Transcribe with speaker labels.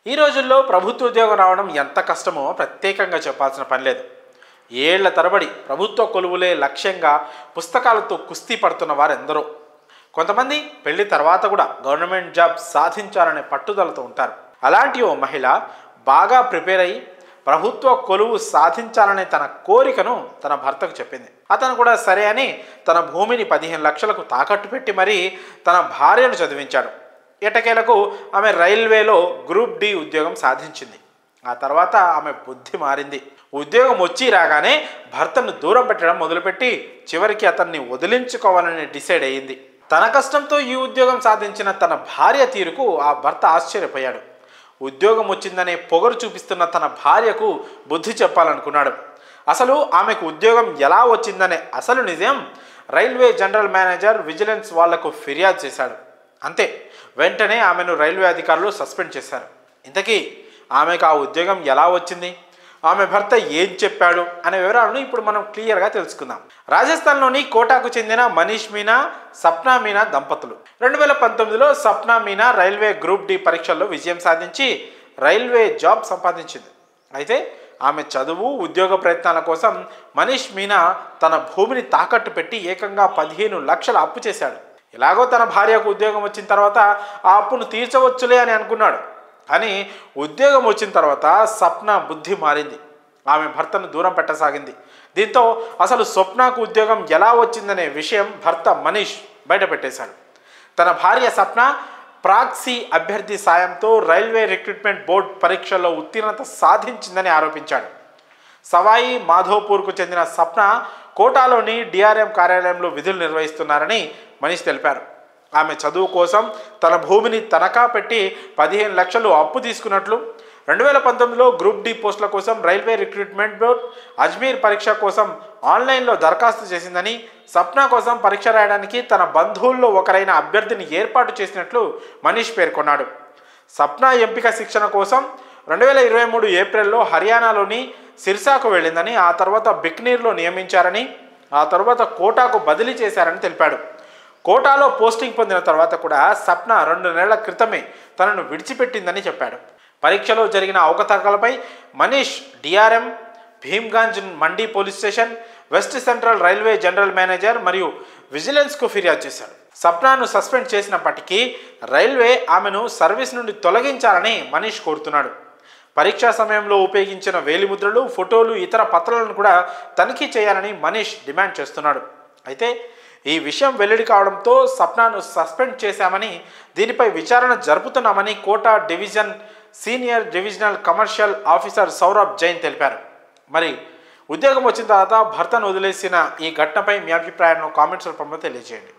Speaker 1: ఈ రోజుల్లో ప్రభుత్వ ఉద్యోగం రావడం ఎంత కష్టమో ప్రత్యేకంగా చెప్పాల్సిన పని లేదు. ఏళ్ల తరబడి ప్రభుత్వ కొలువులే లక్ష్యంగా పుస్తకాలతో కుస్తీ పడుతున్న వారెందరో. కొంతమంది పెళ్లి తర్వాత కూడా గవర్నమెంట్ జాబ్ సాధించాలనే పట్టుదలతో ఉంటారు. అలాంటి ఓ మహిళ బాగా ప్రిపేర్ అయ్యి ప్రభుత్వ కొలువు సాధించాలనే తన కోరికను తన భర్తకు చెప్పింది. అతను కూడా సరే అని తన భూమిని 15 లక్షలకు తాకట్టు పెట్టి మరీ తన భార్యను చదివించాడు. ఎటకేలకు ఆమె రైల్వేలో గ్రూప్ డి ఉద్యోగం సాధించింది. ఆ తర్వాత ఆమె బుద్ధి మారింది. ఉద్యోగం వచ్చి రాగానే భర్తను దూరం పెట్టడం మొదలుపెట్టి చివరికి అతన్ని వదిలించుకోవాలని డిసైడ్ అయ్యింది. తన కష్టంతో ఈ ఉద్యోగం సాధించిన తన భార్య తీరుకు ఆ భర్త ఆశ్చర్యపోయాడు. ఉద్యోగం వచ్చిందనే పొగరు చూపిస్తున్న తన భార్యకు బుద్ధి చెప్పాలనుకున్నాడు. అసలు ఆమెకు ఉద్యోగం ఎలా వచ్చిందనే అసలు నిజం రైల్వే జనరల్ మేనేజర్ విజిలెన్స్ వాళ్లకు ఫిర్యాదు చేశాడు. అంతే, వెంటనే ఆమెను రైల్వే అధికారులు సస్పెండ్ చేశారు. ఇంతకీ ఆమెకు ఆ ఉద్యోగం ఎలా వచ్చింది, ఆమె భర్త ఏం చెప్పాడు అనే వివరాలను ఇప్పుడు మనం క్లియర్గా తెలుసుకుందాం. రాజస్థాన్లోని కోటాకు చెందిన మనీష్ మీనా, సప్నా మీనా దంపతులు 2019లో Sapna Meena railway group D పరీక్షల్లో విజయం సాధించి రైల్వే జాబ్ సంపాదించింది. అయితే ఆమె చదువు, ఉద్యోగ ప్రయత్నాల కోసం మనీష్ మీనా తన భూమిని తాకట్టు పెట్టి ఏకంగా 15 లక్షల అప్పు చేశాడు. ఎలాగో తన భార్యకు ఉద్యోగం వచ్చిన తర్వాత ఆ అప్పును తీర్చవచ్చులే అని అనుకున్నాడు. కానీ ఉద్యోగం వచ్చిన తర్వాత సప్న బుద్ధి మారింది. ఆమె భర్తను దూరం పెట్టసాగింది. దీంతో అసలు స్వప్నకు ఉద్యోగం ఎలా వచ్చిందనే విషయం భర్త మనీష్ బయటపెట్టేశాడు. తన భార్య సప్న ప్రాక్సీ అభ్యర్థి సాయంతో రైల్వే రిక్రూట్మెంట్ బోర్డు పరీక్షల్లో ఉత్తీర్ణత సాధించిందని ఆరోపించాడు. సవాయి మాధోపూర్కు చెందిన సప్న కోటాలోని డిఆర్ఎం కార్యాలయంలో విధులు నిర్వహిస్తున్నారని మనీష్ తెలిపారు. ఆమె చదువు కోసం తన భూమిని తనఖా పెట్టి 15 లక్షలు అప్పు తీసుకున్నట్లు, 2019లో గ్రూప్ డి పోస్టుల కోసం రైల్వే రిక్రూట్మెంట్ బోర్డు అజ్మీర్ పరీక్ష కోసం ఆన్లైన్లో దరఖాస్తు చేసిందని, సప్నా కోసం పరీక్ష రాయడానికి తన బంధువుల్లో ఒకరైన అభ్యర్థిని ఏర్పాటు చేసినట్లు మనీష్ పేర్కొన్నాడు. సప్నా ఎంపిక శిక్షణ కోసం 2023 ఏప్రిల్లో హర్యానాలోని సిర్సాకు వెళ్ళిందని, ఆ తర్వాత బిక్నీర్లో నియమించారని, ఆ తర్వాత కోటాకు బదిలీ చేశారని తెలిపాడు. కోటాలో పోస్టింగ్ పొందిన తర్వాత కూడా సప్న 2 నెలల క్రితమే తనను విడిచిపెట్టిందని చెప్పాడు. పరీక్షలో జరిగిన అవకతవకలపై Manish DRM, Bhimganj Mandi police station, West Central Railway general manager మరియు విజిలెన్స్కు ఫిర్యాదు చేశాడు. సప్నాను సస్పెండ్ చేసినప్పటికీ రైల్వే ఆమెను సర్వీస్ నుండి తొలగించాలని మనీష్ కోరుతున్నాడు. పరీక్షా సమయంలో ఉపయోగించిన వేలిముద్రలు, ఫోటోలు, ఇతర పత్రాలను కూడా తనిఖీ చేయాలని మనీష్ డిమాండ్ చేస్తున్నాడు. అయితే ఈ విషయం వెల్లడి కావడంతో సప్నాను సస్పెండ్ చేశామని, దీనిపై విచారణ జరుపుతున్నామని Kota division senior divisional commercial officer Saurabh Jain తెలిపారు. మరి ఉద్యోగం వచ్చిన తర్వాత భర్తను వదిలేసిన ఈ ఘటనపై మీ అభిప్రాయాలను కామెంట్స్ రూపంలో తెలియజేయండి.